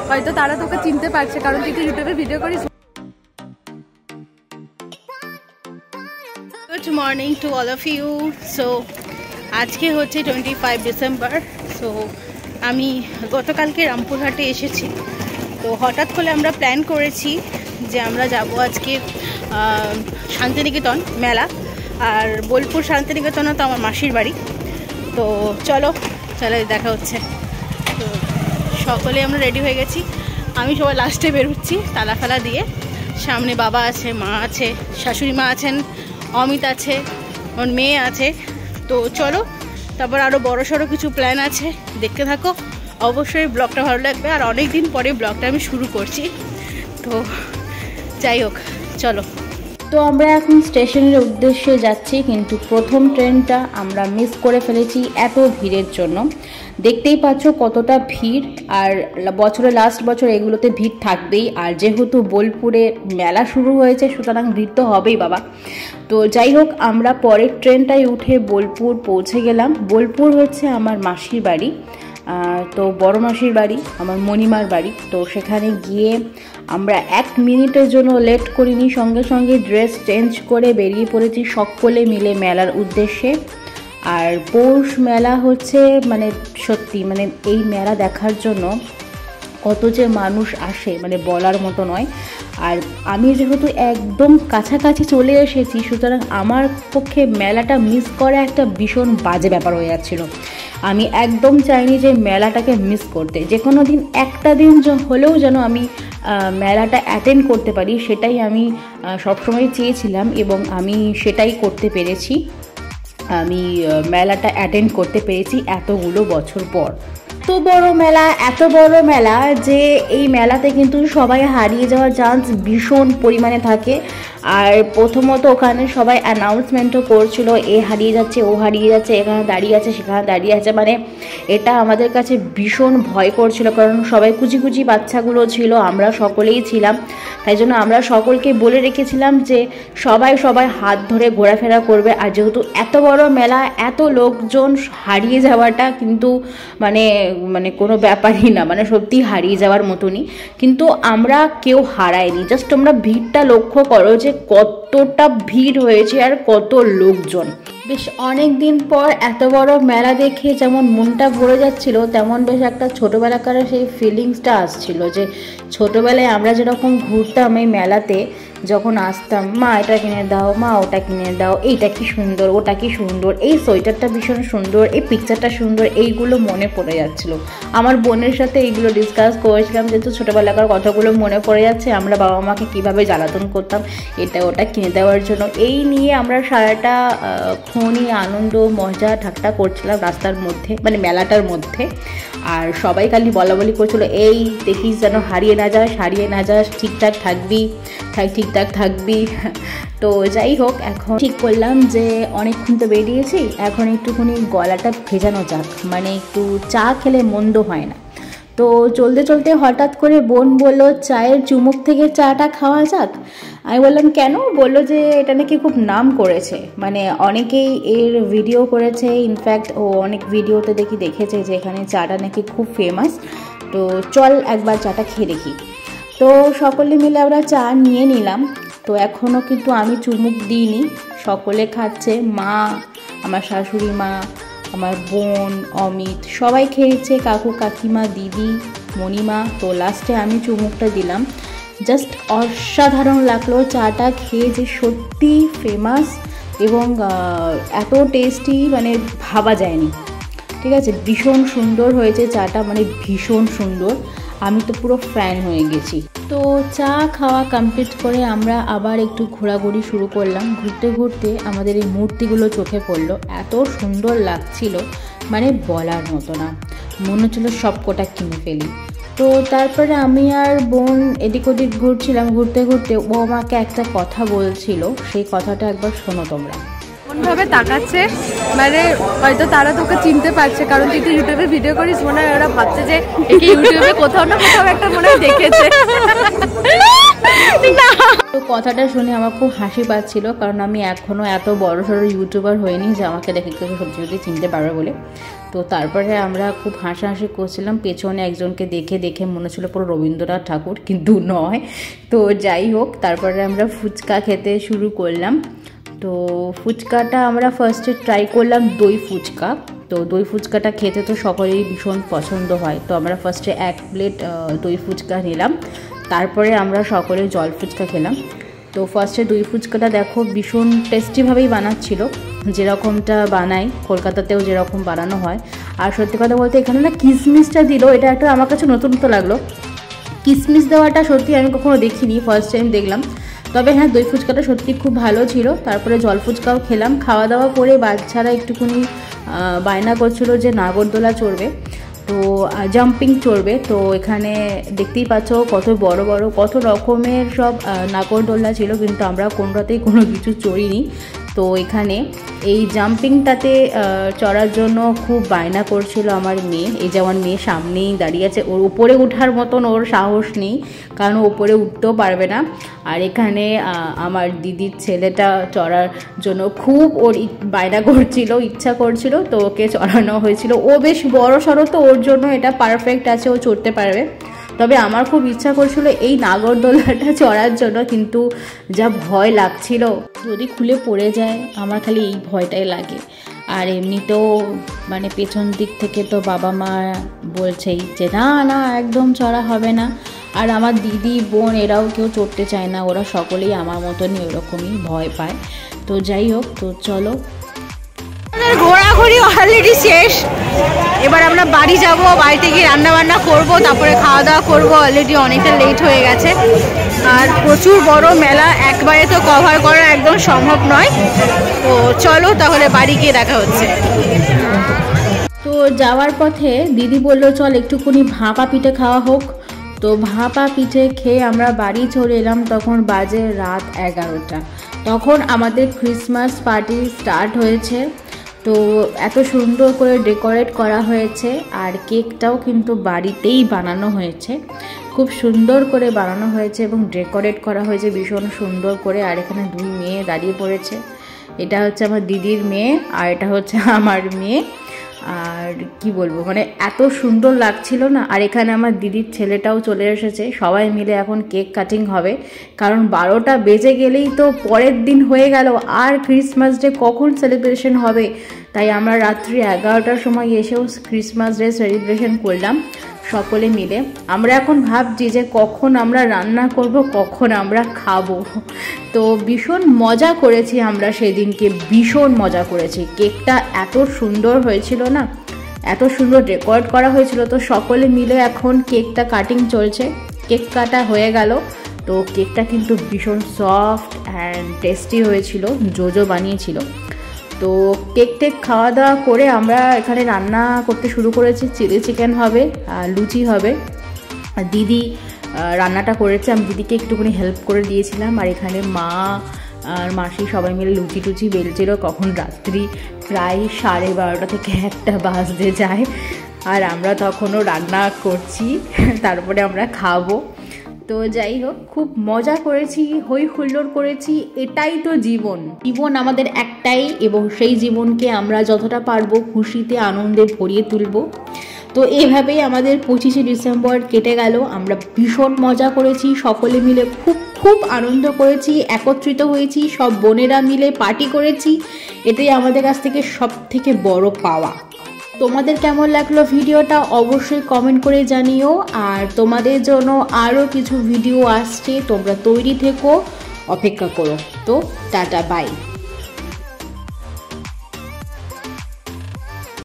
হয়তো তারা তোকে চিনতে পারছে কারণ তুই তো ইউটিউবে ভিডিও করিস। Good morning to all of you. So আজকে হচ্ছে 25 ডিসেম্বর। সো আমি গতকালকে রামপুরহাটে এসেছি, তো হঠাৎ করে আমরা প্ল্যান করেছি যে আমরা যাব আজকে শান্তিনিকেতন মেলা। আর বোলপুর শান্তিনিকেতনও তো আমার মাসির বাড়ি। তো চলো দেখা হচ্ছে। তো সকলে আমরা রেডি হয়ে গেছি, আমি সবাই লাস্টে বেরোচ্ছি তালা ফালা দিয়ে। সামনে বাবা আছে, মা আছে, শাশুড়ি মা আছেন, অমিত আছে, ওর মেয়ে আছে। তো চলো, তারপর আরও বড় সড়ো কিছু প্ল্যান আছে, দেখতে থাকো। অবশ্যই ব্লগটা ভালো লাগবে, আর অনেক দিন পরে ব্লগটা আমি শুরু করছি। তো যাই হোক, চলো। তো আমরা এখন স্টেশনের উদ্দেশ্যে যাচ্ছি, কিন্তু প্রথম ট্রেনটা আমরা মিস করে ফেলেছি এত ভিড়ের জন্য। দেখতেই পাচ্ছ কতটা ভিড়, আর বছরে লাস্ট বছর এগুলোতে ভিড় থাকবেই। আর যেহেতু বোলপুরে মেলা শুরু হয়েছে, সুতরাং ভিড় তো হবেই বাবা। তো যাই হোক, আমরা পরের ট্রেনটায় উঠে বোলপুর পৌঁছে গেলাম। বোলপুর হচ্ছে আমার মাসির বাড়ি, তো বড় মাসির বাড়ি, আমার মণিমার বাড়ি। তো সেখানে গিয়ে আমরা 1 মিনিটের জন্য লেট করিনি, সঙ্গে সঙ্গে ড্রেস চেঞ্জ করে বেরিয়ে পড়েছি সকলে মিলে মেলার উদ্দেশ্যে। আর পৌষ মেলা হচ্ছে মানে সত্যি, মানে এই মেলা দেখার জন্য কত যে মানুষ আসে মানে বলার মতো নয়। আর আমি যেহেতু একদম কাছাকাছি চলে এসেছি, সুতরাং আমার পক্ষে মেলাটা মিস করা একটা ভীষণ বাজে ব্যাপার হয়ে যাচ্ছিলো। আমি একদম চাইনি যে মেলাটাকে মিস করতে। যে কোনো দিন একটা দিন হলেও যেন আমি মেলাটা অ্যাটেন্ড করতে পারি, সেটাই আমি সবসময় চেয়েছিলাম, এবং আমি সেটাই করতে পেরেছি। আমি মেলাটা অ্যাটেন্ড করতে পেরেছি এতগুলো বছর পর। এত বড় মেলা যে এই মেলাতে কিন্তু সবাই হারিয়ে যাওয়ার চান্স ভীষণ পরিমাণে থাকে। আর প্রথমত ওখানে সবাই অ্যানাউন্সমেন্টও করছিল, এ হারিয়ে যাচ্ছে, ও হারিয়ে যাচ্ছে, এখানে দাঁড়িয়ে আছে, সেখানে দাঁড়িয়ে আছে। মানে এটা আমাদের কাছে ভীষণ ভয় করছিল, কারণ সবাই কুচি কুচি বাচ্চাগুলো ছিল, আমরা সকলেই ছিলাম। তাই জন্য আমরা সকলকে বলে রেখেছিলাম যে সবাই হাত ধরে ঘোরাফেরা করবে। আর যেহেতু এত বড় মেলা, এত লোকজন, হারিয়ে যাওয়াটা কিন্তু মানে কোনো ব্যাপারই না, মানে সত্যি হারিয়ে যাওয়ার মতনই। কিন্তু আমরা কেউ হারাইনি, জাস্ট তোমরা ভিড়টা লক্ষ্য করো যে কতটা ভিড় হয়েছে আর কত লোকজন। বেশ অনেক দিন পর এত বড় মেলা দেখে যেমন মনটা ভরে যাচ্ছিল, তেমন বেশ একটা ছোটোবেলাকার সেই ফিলিংসটা আসছিল যে ছোটোবেলায় আমরা যেরকম ঘুরতাম এই মেলাতে, যখন আসতাম, মা এটা কিনে দাও, মা ওটা কিনে দাও, এইটা কি সুন্দর, ওটা কি সুন্দর, এই সোয়েটারটা ভীষণ সুন্দর, এই পিকচারটা সুন্দর, এইগুলো মনে পড়ে যাচ্ছিলো। আমার বোনের সাথে এইগুলো ডিসকাস করেছিলাম, যেহেতু ছোটোবেলাকার কথাগুলো মনে পড়ে যাচ্ছে, আমরা বাবা মাকে কীভাবে জ্বালাতন করতাম এটা ওটা কিনে দেওয়ার জন্য। এই নিয়ে আমরা সারাটা ক্ষণই আনন্দ মজা ঠাট্টা করছিলাম রাস্তার মধ্যে, মানে মেলাটার মধ্যে। আর সবাই খালি বলাবলি করছিল, এই দেখিস যেন হারিয়ে না যাস, ঠিকঠাক থাকবি। তো যাই হোক, এখন ঠিক করলাম যে অনেকক্ষণ তো বেরিয়েছি, এখন একটুখানি গলাটা ভেজানো যাক, মানে একটু চা খেলে মন্দ হয় না। তো চলতে হঠাৎ করে বোন বললো চায়ের চুমুক থেকে চাটা খাওয়া যাক। আমি বললাম কেন? বললো যে এটা নাকি খুব নাম করেছে, মানে অনেকেই এর ভিডিও করেছে, ইনফ্যাক্ট ও অনেক ভিডিওতে দেখেছে যে এখানে চাটা নাকি খুব ফেমাস। তো চল একবার চাটা খেয়ে দেখি। তো সকলে মিলে আমরা চা নিয়ে নিলাম। তো এখনও কিন্তু আমি চুমুক দিইনি, সকলে খাচ্ছে, মা, আমার শাশুড়ি মা, আমার বোন, অমিত, সবাই খেয়েছে, কাকু কাকিমা, দিদি, মণিমা। তো লাস্টে আমি চুমুকটা দিলাম। জাস্ট অসাধারণ লাগলো চাটা খেয়ে, যে সত্যি ফেমাস এবং এত টেস্টি মানে ভাবা যায়নি। ঠিক আছে, ভীষণ সুন্দর হয়েছে চাটা, মানে ভীষণ সুন্দর। আমি তো পুরো ফ্যান হয়ে গেছি। তো চা খাওয়া কমপ্লিট করে আমরা আবার একটু ঘোরাঘুরি শুরু করলাম। ঘুরতে আমাদের এই মূর্তিগুলো চোখে পড়লো, এত সুন্দর লাগছিল, মানে বলার মতো না, মনে হচ্ছিল সব কটা কিনে ফেলি। তো তারপরে আমি আর বোন এদিক ওদিক ঘুরছিলাম। ঘুরতে ও আমাকে একটা কথা বলছিল, সেই কথাটা একবার শোনো তোমরা। কোনভাবে তাকাচ্ছে, মানে হয়তো তারা তোকে চিনতে পারছে কারণ তুই তো ইউটিউবে ভিডিও করিস, মনে হয় ওরা ভাবছে যে একে ইউটিউবে কোথাও না কোথাও একটা মনে হয় দেখেছে। তো কথাটা শুনে আমার খুব হাসি পাচ্ছিল, কারণ আমি এখনও এত বড় সড়ো ইউটিউবার হইনি যে আমাকে দেখে কেউ সত্যি সত্যি চিনতে পারবে বলে। তো তারপরে আমরা খুব হাসাহাসি করছিলাম, পেছনে একজনকে দেখে দেখে মনে হচ্ছিল পুরো রবীন্দ্রনাথ ঠাকুর, কিন্তু নয়। তো যাই হোক, তারপরে আমরা ফুচকা খেতে শুরু করলাম। তো ফুচকাটা আমরা ফার্স্টে ট্রাই করলাম দই ফুচকা। তো দই ফুচকাটা খেতে তো সকলেরই ভীষণ পছন্দ হয়। তো আমরা ফার্স্টে 1 প্লেট দই ফুচকা নিলাম, তারপরে আমরা সকলে জল ফুচকা খেলাম। তো ফার্স্টে দই ফুচকাটা দেখো ভীষণ টেস্টিভাবেই বানাচ্ছিল, যেরকমটা বানাই কলকাতাতেও যেরকম বানানো হয়। আর সত্যি কথা বলতে এখানে না কিশমিশটা দিল, এটা একটা আমার কাছে নতুন তো লাগলো। কিশমিশ দেওয়াটা সত্যি আমি কখনো দেখিনি, ফার্স্ট টাইম দেখলাম। তবে হ্যাঁ, দই ফুচকাটা সত্যি খুব ভালো ছিল। তারপরে জল ফুচকাও খেলাম। খাওয়া দাওয়া করে বাচ্চারা একটুখানি বায়না করছিল যে নাগরদোলা চড়বে, তো জাম্পিং চড়বে। তো এখানে দেখতেই পাচ্ছ কত বড় বড় কত রকমের সব নাগরদোলা ছিল, কিন্তু আমরা কোনোটাতেই কোনো কিছু চড়িনি। তো এখানে এই জাম্পিংটাতে চড়ার জন্য খুব বায়না করছিল আমার মেয়ে। এই যেমন মেয়ে সামনেই দাঁড়িয়ে আছে, ওর উপরে ওঠার মতন ওর সাহস নেই, কারণ উপরে উঠতেও পারবে না। আর এখানে আমার দিদির ছেলেটা চড়ার জন্য খুব ওর বায়না করছিল, ইচ্ছা করছিল, তো ওকে চড়ানো হয়েছিল। ও বেশ বড় সড়ো, তো ওর জন্য এটা পারফেক্ট আছে, ও চড়তে পারবে। তবে আমার খুব ইচ্ছা করছিল এই নাগরদোলাটা চড়ার জন্য, কিন্তু যা ভয় লাগছিল যদি খুলে পড়ে যায়, আমার খালি এই ভয়টাই লাগে। আর এমনিতেও মানে পেছন দিক থেকে তো বাবা মা বলছেই যে না না একদম চড়া হবে না। আর আমার দিদি বোন এরাও কেউ চড়তে চায় না, ওরা সকলেই আমার মতনই ওরকমই ভয় পায়। তো যাই হোক, তো চলো, ঘোরাঘুরি অলরেডি শেষ। এবার আমরা বাড়ি যাব, বাড়িতে গিয়ে রান্না বান্না করবো, তারপরে খাওয়া দাওয়া করবো। অলরেডি অনেকটা লেট হয়ে গেছে, আর প্রচুর বড় মেলা, একবারে তো কভার করা একদম সম্ভব নয়। তো চলো তাহলে বাড়ি গিয়ে দেখা হচ্ছে। তো যাওয়ার পথে দিদি বললো চল একটুখানি ভাপা পিঠে খাওয়া হোক। তো ভাপা পিঠে খেয়ে আমরা বাড়ি চলে এলাম। তখন বাজে রাত 11টা। তখন আমাদের ক্রিসমাস পার্টি স্টার্ট হয়েছে। তো এত সুন্দর করে ডেকোরেট করা হয়েছে, আর কেকটাও কিন্তু বাড়িতেই বানানো হয়েছে, খুব সুন্দর করে বানানো হয়েছে এবং ডেকোরেট করা হয়েছে ভীষণ সুন্দর করে। আর এখানে 2 মেয়ে দাঁড়িয়ে পড়েছে, এটা হচ্ছে আমার দিদির মেয়ে আর এটা হচ্ছে আমার মেয়ে। আর কি বলবো, মানে এত সুন্দর লাগছিল না। আর এখানে আমার দিদির ছেলেটাও চলে এসেছে, সবাই মিলে এখন কেক কাটিং হবে, কারণ 12টা বেজে গেলেই তো পরের দিন হয়ে গেল, আর ক্রিসমাস ডে কখন সেলিব্রেশন হবে। তাই আমরা রাত্রি 11টার সময় এসেও ক্রিসমাস ডে সেলিব্রেশন করলাম সকলে মিলে। আমরা এখন ভাবছি যে কখন আমরা রান্না করব, কখন আমরা খাবো। তো ভীষণ মজা করেছি আমরা সেদিনকে, ভীষণ মজা করেছি। কেকটা এত সুন্দর হয়েছিল না, এত সুন্দর ডেকোরেট করা হয়েছিল। তো সকলে মিলে এখন কেকটা কাটিং চলছে, কেক কাটা হয়ে গেল। তো কেকটা কিন্তু ভীষণ সফট অ্যান্ড টেস্টি হয়েছিল, জোজো বানিয়েছিল। তো কেক টেক খাওয়া দাওয়া করে আমরা এখানে রান্না করতে শুরু করেছি। চিলি চিকেন হবে আর লুচি হবে। আর দিদি রান্নাটা করেছে, আমি দিদিকে একটুখানি হেল্প করে দিয়েছিলাম। আর এখানে মা আর মাসি সবাই মিলে লুচি টুচি বেলছিল। কখন রাত্রি প্রায় 12:30 থেকে 1টা বাজতে যায়, আর আমরা তখনও রান্না করছি, তারপরে আমরা খাবো। তো যাই হোক, খুব মজা করেছি, হই হুল্লোড় করেছি। এটাই তো জীবন, জীবন আমাদের একটাই, এবং সেই জীবনকে আমরা যতটা পারবো খুশিতে আনন্দে ভরিয়ে তুলব। তো এইভাবেই আমাদের 25শে ডিসেম্বর কেটে গেল। আমরা ভীষণ মজা করেছি, সকলে মিলে খুব খুব আনন্দ করেছি, একত্রিত হয়েছি, সব বোনেরা মিলে পার্টি করেছি। এটাই আমাদের কাছ থেকে সব থেকে বড় পাওয়া। তোমাদের কেমন লাগলো ভিডিওটা অবশ্যই কমেন্ট করে জানিও। আর তোমাদের জন্য আরও কিছু ভিডিও আসছে, তোমরা তৈরি থেকো, অপেক্ষা করো। তো টাটা, বাই।